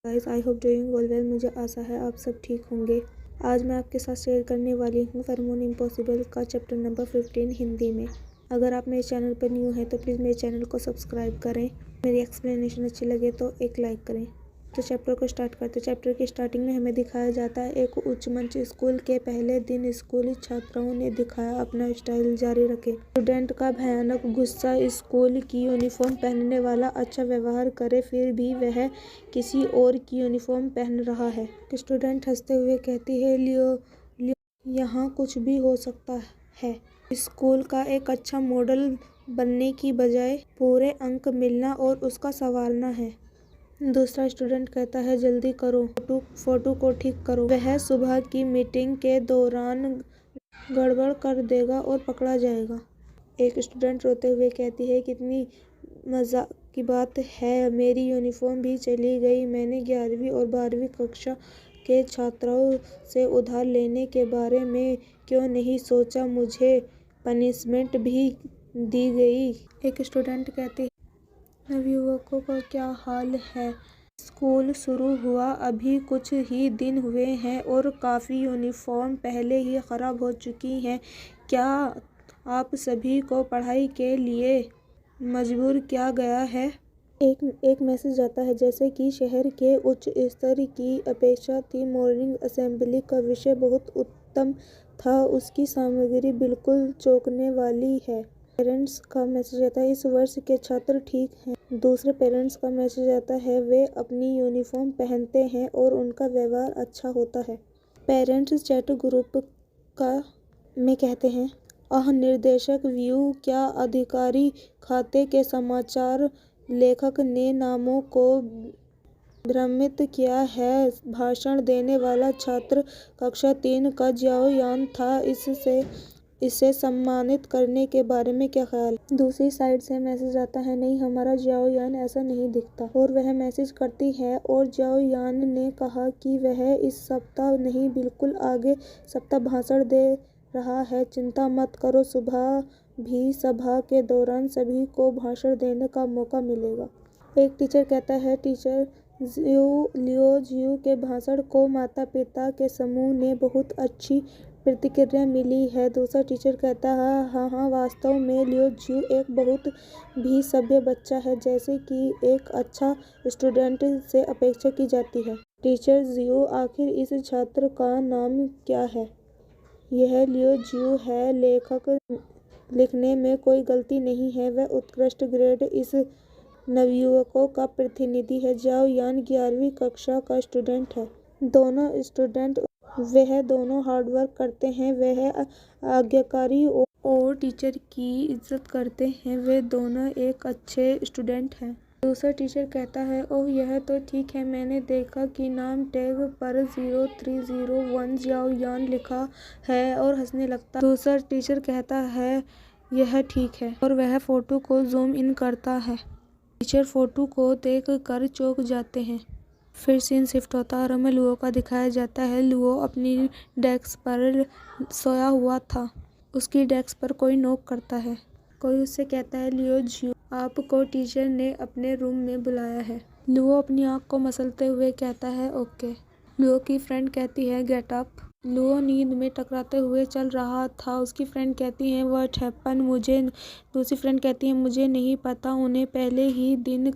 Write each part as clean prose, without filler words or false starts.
Guys, I hope doing all well. मुझे आशा है आप सब ठीक होंगे। आज मैं आपके साथ शेयर करने वाली हूँ फेरोमोन इम्पॉसिबल का चैप्टर नंबर 15 हिंदी में। अगर आप मेरे चैनल पर न्यू हैं तो प्लीज़ मेरे चैनल को सब्सक्राइब करें। मेरी एक्सप्लेनेशन अच्छी लगे तो एक लाइक करें। तो चैप्टर को स्टार्ट करते हैं। चैप्टर की स्टार्टिंग में हमें दिखाया जाता है एक उच्च मंच। स्कूल के पहले दिन स्कूली छात्राओं ने दिखाया अपना स्टाइल जारी रखे। स्टूडेंट का भयानक गुस्सा। स्कूल की यूनिफॉर्म पहनने वाला अच्छा व्यवहार करे फिर भी वह किसी और की यूनिफॉर्म पहन रहा है। स्टूडेंट हंसते हुए कहती है, लियो लियो यहाँ कुछ भी हो सकता है। स्कूल का एक अच्छा मॉडल बनने की बजाय पूरे अंक मिलना और उसका संवारना है। दूसरा स्टूडेंट कहता है, जल्दी करो, फोटो को ठीक करो। वह सुबह की मीटिंग के दौरान गड़बड़ कर देगा और पकड़ा जाएगा। एक स्टूडेंट रोते हुए कहती है, कितनी मजाक की बात है, मेरी यूनिफॉर्म भी चली गई। मैंने 11वीं और 12वीं कक्षा के छात्रों से उधार लेने के बारे में क्यों नहीं सोचा, मुझे पनिशमेंट भी दी गई। एक स्टूडेंट कहती है, नवयुवकों का क्या हाल है। स्कूल शुरू हुआ अभी कुछ ही दिन हुए हैं और काफ़ी यूनिफॉर्म पहले ही ख़राब हो चुकी हैं। क्या आप सभी को पढ़ाई के लिए मजबूर किया गया है। एक मैसेज आता है, जैसे कि शहर के उच्च स्तर की अपेक्षा थी। मॉर्निंग असेंबली का विषय बहुत उत्तम था, उसकी सामग्री बिल्कुल चौंकाने वाली है। पेरेंट्स का मैसेज आता है, इस वर्ष के छात्र ठीक हैं। दूसरे पेरेंट्स का मैसेज आता है, वे अपनी यूनिफॉर्म पहनते हैं और उनका व्यवहार अच्छा होता है। पेरेंट्स चैट ग्रुप में कहते हैं, निर्देशक व्यू, क्या अधिकारी खाते के समाचार लेखक ने नामों को भ्रमित किया है। भाषण देने वाला छात्र कक्षा 3 का जियाओ यान था। इसे सम्मानित करने के बारे में क्या ख्याल। दूसरी साइड से मैसेज आता है, नहीं, हमारा जियाओ यान ऐसा नहीं दिखता। और वह मैसेज करती है, और जियाओ यान ने कहा कि वह इस सप्ताह नहीं, बिल्कुल आगे सप्ताह भाषण दे रहा है। चिंता मत करो, सुबह भी सभा के दौरान सभी को भाषण देने का मौका मिलेगा। एक टीचर कहता है, टीचर लियो जियू के भाषण को माता पिता के समूह ने बहुत अच्छी प्रतिक्रिया मिली है। दूसरा टीचर कहता है, हाँ, वास्तव में लियो जियू एक बहुत भी सभ्य बच्चा है, जैसे कि एक अच्छा स्टूडेंट से अपेक्षा की जाती है। टीचर जियू, आखिर इस छात्र का नाम क्या है। यह लियो जियू है, लेखक लिखने में कोई गलती नहीं है, वह उत्कृष्ट ग्रेड इस नवयुवकों का प्रतिनिधि है। जियाओ यान 11वीं कक्षा का स्टूडेंट है। वह दोनों हार्डवर्क करते हैं, वह आज्ञाकारी और टीचर की इज्जत करते हैं। वे दोनों एक अच्छे स्टूडेंट हैं। दूसरा टीचर कहता है, ओह, यह तो ठीक है, मैंने देखा कि नाम टैग पर 0301 जियाओ यान लिखा है और हंसने लगता। दूसरा टीचर कहता है, यह ठीक है, और वह फोटो को जूम इन करता है। टीचर फोटो को देख कर चौंक जाते हैं। फिर सीन शिफ्ट होता है और हमें लुओ का दिखाया जाता है। लुओ अपनी डेस्क पर सोया हुआ था। उसकी डेस्क पर कोई नॉक करता है। कोई उससे कहता है, लियो जियू, आपको टीचर ने अपने रूम में बुलाया है। लुओ अपनी आंख को मसलते हुए कहता है, ओके। लुओ की फ्रेंड कहती है, गेट अप। लुओ नींद में टकराते हुए चल रहा था। उसकी फ्रेंड कहती है, व्हाट हैपन। दूसरी फ्रेंड कहती है, मुझे नहीं पता, उन्हें पहले ही दिन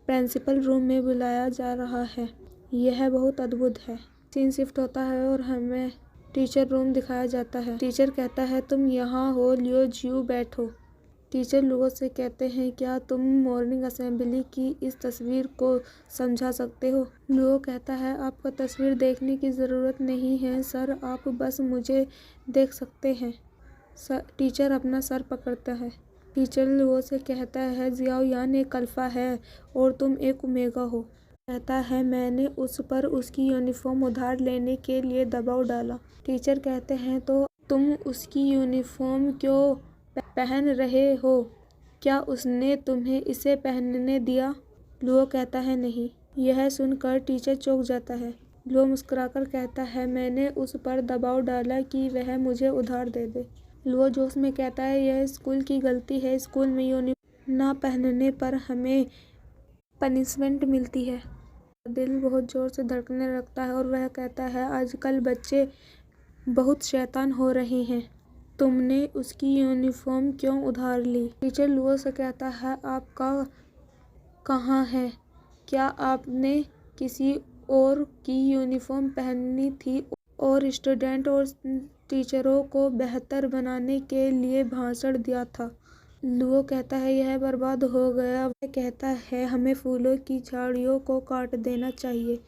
प्रिंसिपल रूम में बुलाया जा रहा है। यह बहुत अद्भुत है। सीन शिफ्ट होता है और हमें टीचर रूम दिखाया जाता है। टीचर कहता है, तुम यहाँ हो लियो जियू, बैठो। टीचर लुओ से कहते हैं, क्या तुम मॉर्निंग असेंबली की इस तस्वीर को समझा सकते हो। लुओ कहता है, आपको तस्वीर देखने की ज़रूरत नहीं है सर, आप बस मुझे देख सकते हैं। टीचर अपना सर पकड़ता है। टीचर लुओ से कहता है, जियाओ यान एक अल्फा है और तुम एक ओमेगा हो। कहता है, मैंने उस पर उसकी यूनिफॉर्म उधार लेने के लिए दबाव डाला। टीचर कहते हैं, तो तुम उसकी यूनिफॉर्म क्यों पहन रहे हो, क्या उसने तुम्हें इसे पहनने दिया। लुओ कहता है, नहीं। यह सुनकर टीचर चौंक जाता है। लुओ मुस्कुराकर कहता है, मैंने उस पर दबाव डाला कि वह मुझे उधार दे दे। लुओ जोश में कहता है, यह स्कूल की गलती है, स्कूल में यूनिफॉर्म ना पहनने पर हमें पनिशमेंट मिलती है। दिल बहुत जोर से धड़कने लगता है और वह कहता है, आजकल बच्चे बहुत शैतान हो रहे हैं। तुमने उसकी यूनिफॉर्म क्यों उधार ली? टीचर लुओ से कहता है, आपका कहाँ है? क्या आपने किसी और की यूनिफॉर्म पहनी थी और स्टूडेंट और टीचरों को बेहतर बनाने के लिए भाषण दिया था? लुओ कहता है, यह बर्बाद हो गया। वह कहता है, हमें फूलों की झाड़ियों को काट देना चाहिए।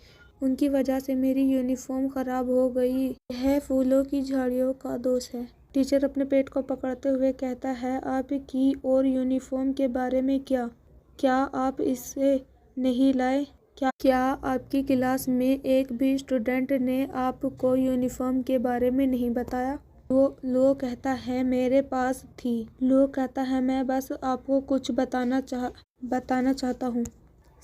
उनकी वजह से मेरी यूनिफॉर्म खराब हो गई। यह फूलों की झाड़ियों का दोष है। टीचर अपने पेट को पकड़ते हुए कहता है, आपकी और यूनिफॉर्म के बारे में क्या आप इसे नहीं लाए? क्या आपकी क्लास में एक भी स्टूडेंट ने आपको यूनिफॉर्म के बारे में नहीं बताया? लुओ कहता है, मेरे पास थी। लुओ कहता है, मैं बस आपको कुछ बताना चाहता हूँ।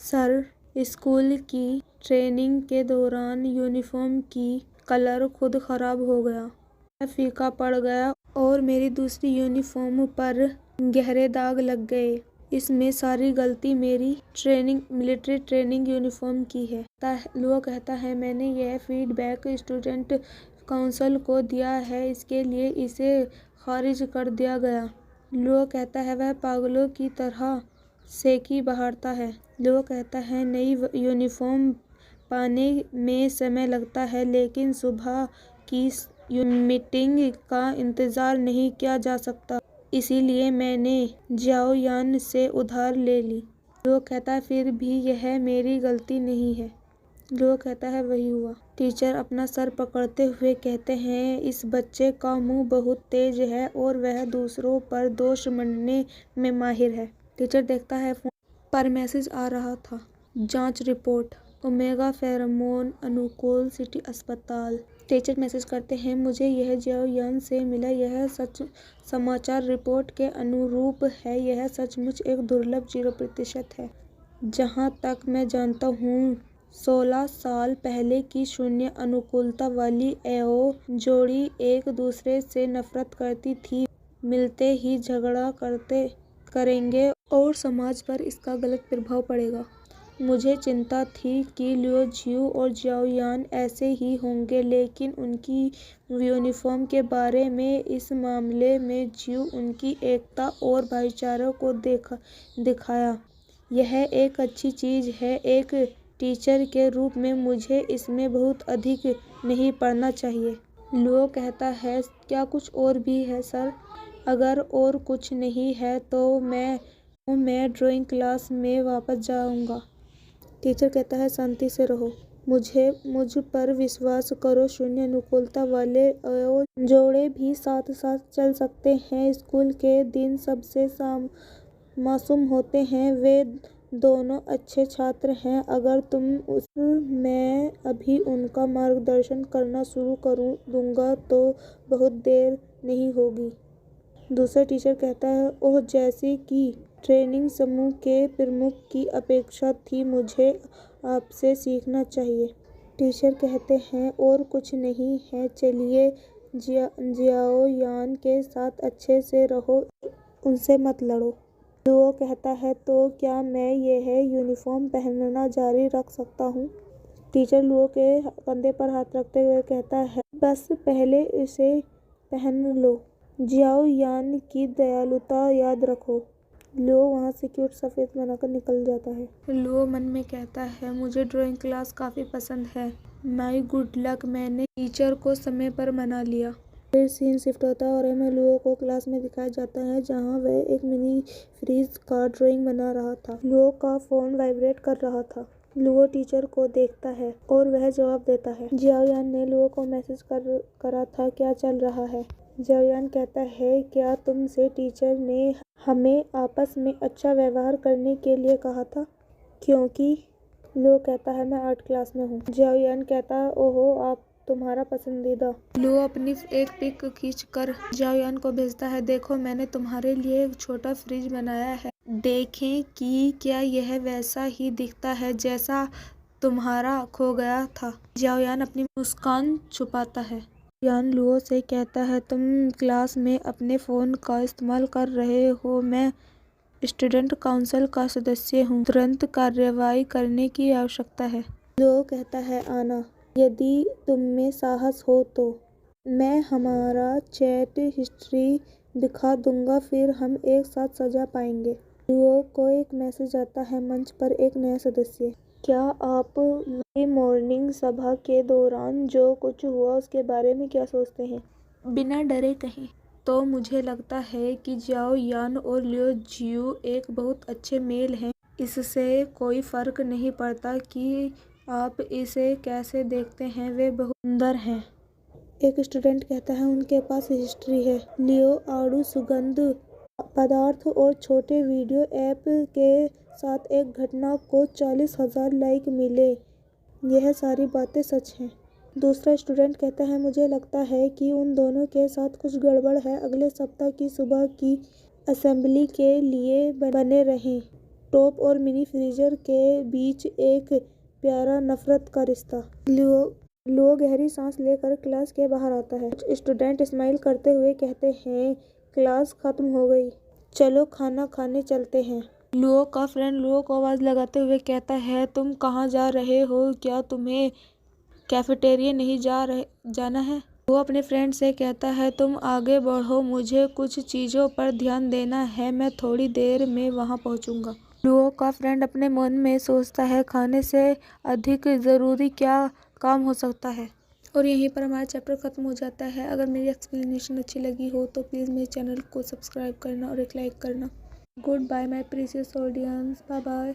सर, स्कूल की ट्रेनिंग के दौरान यूनिफॉर्म की कलर खुद खराब हो गया। वह फीका पड़ गया और मेरी दूसरी यूनिफॉर्म पर गहरे दाग लग गए। इसमें सारी गलती मेरी मिलिट्री ट्रेनिंग यूनिफॉर्म की है। लुओ कहता है, मैंने यह फीडबैक स्टूडेंट काउंसिल को दिया है, इसके लिए इसे खारिज कर दिया गया। लुओ कहता है, वह पागलों की तरह सेकी बहारता है। लुओ कहता है, नई यूनिफॉर्म पाने में समय लगता है, लेकिन सुबह की मीटिंग का इंतजार नहीं किया जा सकता, इसीलिए मैंने जियाओयान से उधार ले ली। लुओ कहता है, फिर भी यह मेरी गलती नहीं है। लुओ कहता है, वही हुआ। टीचर अपना सर पकड़ते हुए कहते हैं, इस बच्चे का मुंह बहुत तेज है और वह दूसरों पर दोष मढ़ने में माहिर है। टीचर देखता है फोन पर मैसेज आ रहा था, जांच रिपोर्ट, ओमेगा फेरोमोन अनुकूल सिटी अस्पताल। टीचर मैसेज करते हैं, मुझे यह जियाओयान से मिला, यह सच समाचार रिपोर्ट के अनुरूप है। यह सचमुच एक दुर्लभ 0% है। जहाँ तक मैं जानता हूँ 16 साल पहले की शून्य अनुकूलता वाली एओ जोड़ी एक दूसरे से नफरत करती थी, मिलते ही झगड़ा करेंगे और समाज पर इसका गलत प्रभाव पड़ेगा। मुझे चिंता थी कि लियो जियू और जियाओयान ऐसे ही होंगे, लेकिन उनकी यूनिफॉर्म के बारे में इस मामले में जियू उनकी एकता और भाईचारे को दिखाया। यह एक अच्छी चीज़ है। एक टीचर के रूप में मुझे इसमें बहुत अधिक नहीं पढ़ना चाहिए। लुओ कहता है, क्या कुछ और भी है सर? अगर और कुछ नहीं है तो मैं ड्राइंग क्लास में वापस जाऊंगा। टीचर कहता है, शांति से रहो, मुझ पर विश्वास करो। शून्य अनुकूलता वाले एओ जोड़े भी साथ साथ चल सकते हैं। स्कूल के दिन सबसे मासूम होते हैं। वे दोनों अच्छे छात्र हैं। अगर मैं अभी उनका मार्गदर्शन करना शुरू कर दूंगा तो बहुत देर नहीं होगी। दूसरा टीचर कहता है, ओह, जैसे कि ट्रेनिंग समूह के प्रमुख की अपेक्षा थी, मुझे आपसे सीखना चाहिए। टीचर कहते हैं, और कुछ नहीं है, चलिए जियाओयान के साथ अच्छे से रहो, उनसे मत लड़ो। लुओ कहता है, तो क्या मैं यह यूनिफॉर्म पहनना जारी रख सकता हूँ? टीचर लुओ के कंधे पर हाथ रखते हुए कहता है, बस पहले इसे पहन लो। जियाओयान की दयालुता याद रखो। लुओ वहाँ से क्यूट सफ़ेद बनाकर निकल जाता है। लुओ मन में कहता है, मुझे ड्राइंग क्लास काफ़ी पसंद है। माई गुड लक, मैंने टीचर को समय पर मना लिया। फिर सीन शिफ्ट होता है और हमें लुओ को क्लास में दिखाया जाता है, जहाँ वह एक मिनी फ्रीज का ड्राइंग बना रहा था। लुओ का फ़ोन वाइब्रेट कर रहा था। लुओ टीचर को देखता है और वह जवाब देता है। जियाओयान ने लुओ को मैसेज करा था, क्या चल रहा है? जियाओयान कहता है, क्या तुमसे टीचर ने हमें आपस में अच्छा व्यवहार करने के लिए कहा था? क्योंकि लुओ कहता है, मैं आर्ट क्लास में हूँ। जियाओयान कहता है, ओहो, आप तुम्हारा पसंदीदा। लुओ अपनी एक पिक खींचकर जियाओयान को भेजता है, देखो, मैंने तुम्हारे लिए एक छोटा फ्रिज बनाया है, देखें कि क्या यह वैसा ही दिखता है जैसा तुम्हारा खो गया था। जियाओयान अपनी मुस्कान छुपाता है। जियाओयान लुओ से कहता है, तुम क्लास में अपने फ़ोन का इस्तेमाल कर रहे हो, मैं स्टूडेंट काउंसिल का सदस्य हूँ, तुरंत कार्रवाई करने की आवश्यकता है। लियो कहता है आना, यदि तुम में साहस हो तो मैं हमारा चैट हिस्ट्री दिखा दूंगा, फिर हम एक साथ सजा पाएंगे। लियो को एक मैसेज आता है, मंच पर एक नया सदस्य। क्या आप मॉर्निंग सभा के दौरान जो कुछ हुआ उसके बारे में क्या सोचते हैं? बिना डरे कहें तो मुझे लगता है कि जाओ यान और लियो जियो एक बहुत अच्छे मेल हैं। इससे कोई फर्क नहीं पड़ता कि आप इसे कैसे देखते हैं, वे बहुत सुंदर हैं। एक स्टूडेंट कहता है उनके पास हिस्ट्री है। लियो आड़ू सुगंध पदार्थ और छोटे वीडियो ऐप के साथ एक घटना को 40,000 लाइक मिले। यह सारी बातें सच हैं। दूसरा स्टूडेंट कहता है मुझे लगता है कि उन दोनों के साथ कुछ गड़बड़ है। अगले सप्ताह की सुबह की असेंबली के लिए बने रहें। टॉप और मिनी फ्रीजर के बीच एक प्यारा नफरत का रिश्ता। लियो गहरी सांस लेकर क्लास के बाहर आता है। कुछ स्टूडेंट स्माइल करते हुए कहते हैं क्लास खत्म हो गई, चलो खाना खाने चलते हैं। लियो का फ्रेंड लियो को आवाज लगाते हुए कहता है तुम कहाँ जा रहे हो, क्या तुम्हें कैफेटेरिया नहीं जाना है? वो अपने फ्रेंड से कहता है तुम आगे बढ़ो, मुझे कुछ चीज़ों पर ध्यान देना है, मैं थोड़ी देर में वहाँ पहुँचूंगा। लियो का फ्रेंड अपने मन में सोचता है खाने से अधिक ज़रूरी क्या काम हो सकता है। और यहीं पर हमारा चैप्टर ख़त्म हो जाता है। अगर मेरी एक्सप्लेनेशन अच्छी लगी हो तो प्लीज़ मेरे चैनल को सब्सक्राइब करना और एक लाइक करना। Goodbye my precious audience, bye bye.